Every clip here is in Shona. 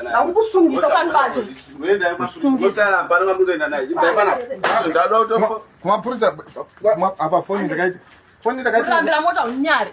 Nakusungisa sanibati. Musala bana ngamukenda naye. Ibhayibana. Ndalo to. Kumapurisa apa phone ndakaita. Phone ndakaita. Kurambira mota unyari.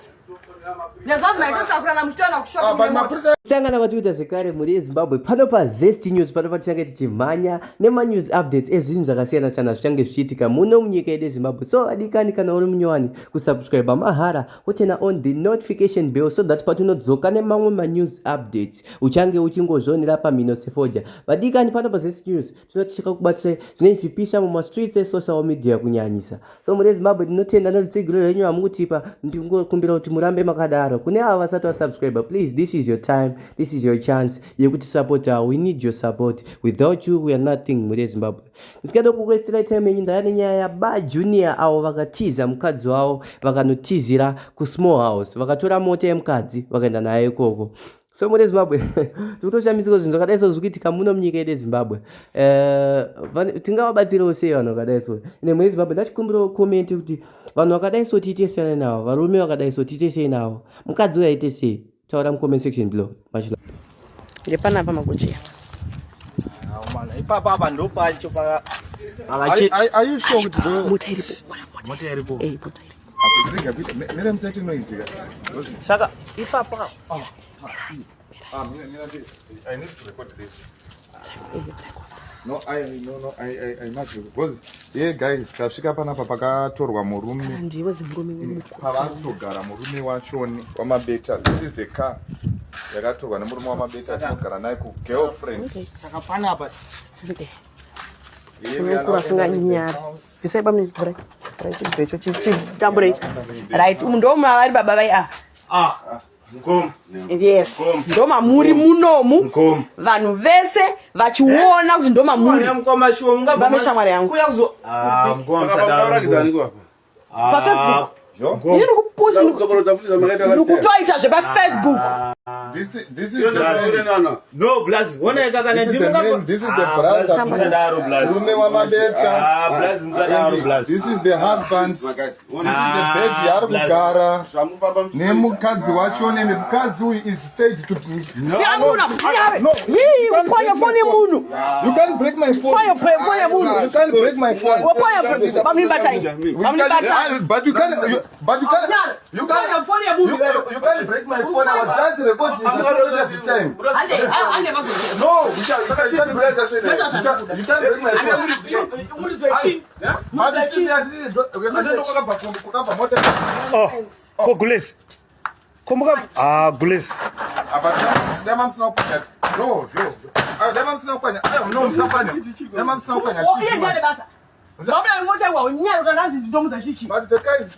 Nezazi maitota kurana mutana kushoka. Sangana vatuita zvekare muri eZimbabwe pano paZest News pano patichange tichimhanya nema-news updates ezvinhu zvakasiyana-siyana zvichange zvichiitika muno munyika yedu yeZimbabwe. So adikani kana uri munyowani kusubscribe mahara wotena on the notification bell so that patinodzoka nemamwe ma-news updates uchange uchingozvionera pamhino sefoja. Vadikani pano paZest News tinotichika kubatsira zvinenge zvichipisha mumastreets esocial media kunyanyisa. So muri eZimbabwe tinotenda nerutsigiro rwenyu hamukutipa ndingokumbira kuti murambe makadaro. Kune ava vasati vasubscribe, please, this is your time. This is your chance. You could support her. We need your support. Without you, we are nothing. Muri Zimbabwe. Nsikada kukwestira time nyindani nyaya ba junior avo vakatiza mukadzi wavo vakanotizira ku small house. Vakatora mota yemukadzi vakaenda naye ikoko. So muri Zimbabwe tikutoshambidzika zvinhu zvakadai so zvikuitika muno munyika yedu yeZimbabwe. Tingavabatsirawo sei vanhu vakadai so. Ine muri Zimbabwe ndachikumbira comment kuti vanhu vakadai so tiite sei navo, varume vakadai so tiite sei navo, mukadzi uyu aite sei. Taura mu comment section below. Mashila. Ngepana pa makuchia. Ipapa apa ndo pacho pa. Are you sure kuti Mota iripo. Mota iripo. Mota iripo. Atinga kuti mera msati noise ka. Saka ipapa. I need to record this. No, I must because yeah guys, kasvika panapa pakatorwa murume. Ndiwe zimurume wemukosi. Pavatogara murume wachoni wamabeta. This is the car. Yakatorwa nemurume wamabeta tinogara naye ku girlfriend. Saka panapa. Kunafunga nyara. Zisaiba mnibure. Right, ndo vari baba vai Mkom. Yes. Ndoma muri munomu. Vanhu vese vachiona kuti ndoma muri. Mkoma shuo ngaba. Vameshamwari yangu. Kuyazo. Mkom sadaro. Pa Facebook. Ndiri kupost ndikutoita zve pa Facebook. This is no blast. Wona kakana ndimo this is the brother. Sadaro blast. Murume wamabeta. Blast msadaro blast. This is the husband. This is the bed yari kugara. Nemukadzi wacho nemukadzi uyu is said to Siamuna. No. Upaya phone yemunhu. You can't break my phone. Upaya yemunhu. You can't break my phone. Upaya phone. Bamnibatai. But you can't break my phone. I was just recording every time. No, you can't break my phone. Oh, Gules. Kumbuka Gules. Demam sina upanya. No, demam sina upanya. No, msapanya. Demam sina upanya. Oh, yeye ndiye basa. Zombe mmoja wa unyaro utangazi ndomo za shishi. But the guy is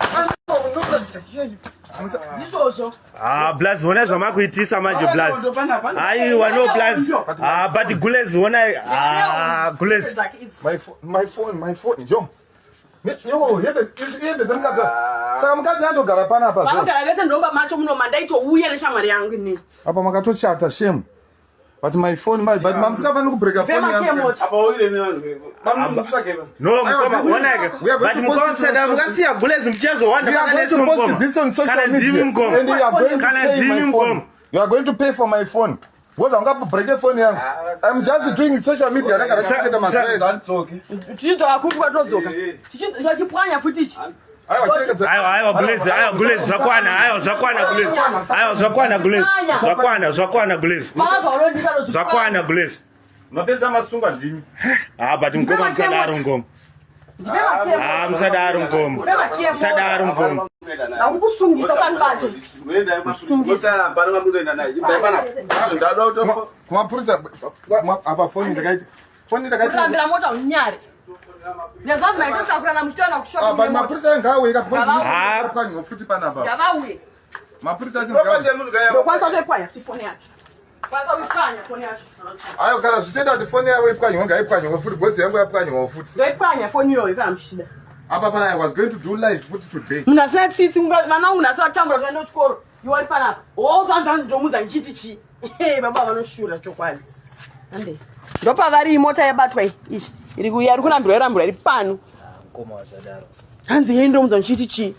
Blast wona zvama kuitisa manje Blast. Ai wano Blast. But Gules wona Gules. My phone. Yo, yende zamkaza. Saka mukadzi andogara pana apa. Vanogara vese ndomba macho muno mandaito uye neshamwari yangu ini. Apa makatochata shame. But my phone, but mamsika pano kubreka phone yangu. Apa uire ne vanhu. Mammusakeva. No, mukoma wonake. But mukoma sada mukasiya Gules mchezo wanda kanese mukoma. This on social media. And you are going to pay my phone. You are going to pay for my phone. Woza ungapo break phone yangu. I'm just doing social media. Raka rakaketa masaya. Tichito akuti kwatodzoka. Tichito ndachipwanya futi ichi. Aiwa Gules zvakwana Gules Mapesa masunga ndimi. But mkoma msadaro ngoma. Msadaro ngoma. Nakusungisa sanibati. Musala bana ngamukenda naye. Ibhayibana. Ndalo to. Kumapurisa apa phone ndakaita. Phone ndakaita. Kurambira mota unyari. Nezazi maitota kurana mutana kushoka. But mapurisa ngawe ikapozisa kwa ngofuti panapa. Yavauye. Mapurisa ati Property munhu kaya. Kwanza zvepwanya phone yacho. Kwanza upanya phone yacho. Ayo kana zvitenda kuti phone yawe ipwanya ngaipwanya ngofuti bhozi yangu yapwanya ngofuti. Zvepwanya phone yoyo kana mshida. Apa pana I was going to do live futi today. Muna sina tsitsi mana una satambura kuenda kuchikoro. Iwari panapa. Zvanzi ndomuza nchiti chi. Baba vanoshura chokwadi. Ande. Ndopa vari mota yabatwa ichi. Iri kurambirwa iri pano. Mkoma wasadaro. Hanzi yeye ndomuza nchiti chi.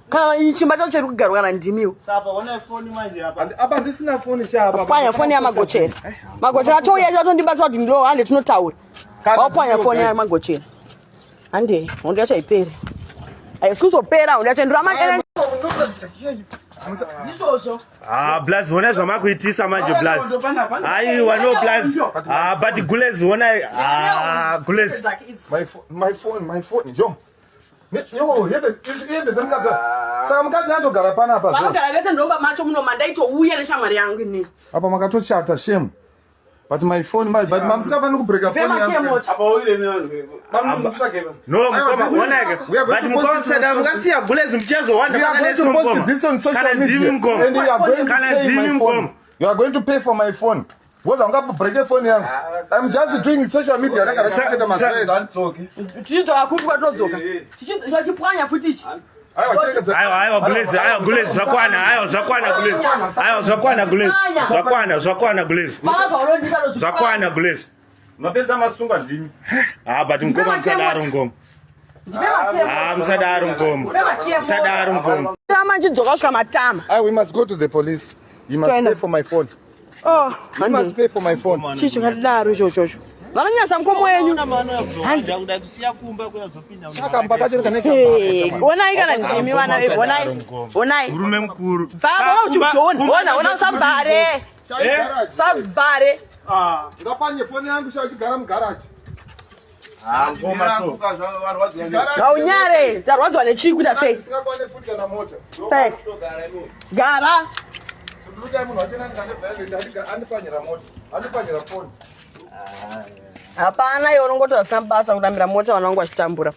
kana ichimba chacho chiri kugarwa kana ndimiwo Sapa una phone manje hapa. Apa ndisina phone shapa. pwanya foni yamagochera magochera atouya chatondibasa kuti ndo hande tinotaura wapwanya foni yamagochera hande hondo yacho haiperi haisuzopera hondo yacho ndiramanene izvozvo Blaz wona zvamakuitisa manje Blaz. Aiwa no Blaz. But Gules wona Gules. My phone. Yo, yende zamkaza. Saka mukadzi andogara pana apa. vanogara vese ndomba macho munoma ndaitouya neshamwari yangu inini Apa makatochata shame. But my phone, but mamsikafani kubreaka phone yangu. vemakemoto Apa uire nevanhu. Mamutsvake. No, mukoma wona ke. But mukoma msada mukasiya Gules mchezo wanda We are going to post this on social media. And you are going to pay my phone. You are going to pay for my phone. Because I'm going to break a phone yangu. I'm just doing social media. tichidzoka kuti kwatodzoka tichipwanya futi ichi Aiwa Gules zvakwana Gules. Zvakwana Gules. pana zvaunondisa Zvakwana Gules. Mapesa masunga ndimi. But mukoma msadaro ngoma. Msadaro ngoma. Msadaro ngoma. tama nchidzoka kusvika matama We must go to the police. You must pay for my phone. You must pay for my phone. chii chakadaro ichochocho vanonyasa mukomo wenyu Saka mbakachiri kaneka. onai kana ndimi vana vedu onai Murume mukuru. famba uchigona usabhare sabhare Ngapanye phone yangu shachigara mugaraji. Ngoma so. ngaunyare tarwadzwa nechii kuita sei Singakwane futi kana mota. sei gara Suluka munhu achena ndikane andipanyira mota. Andipanyira phone. hapana iwe unongotora zina basa kutambira mota vanangu vachitambura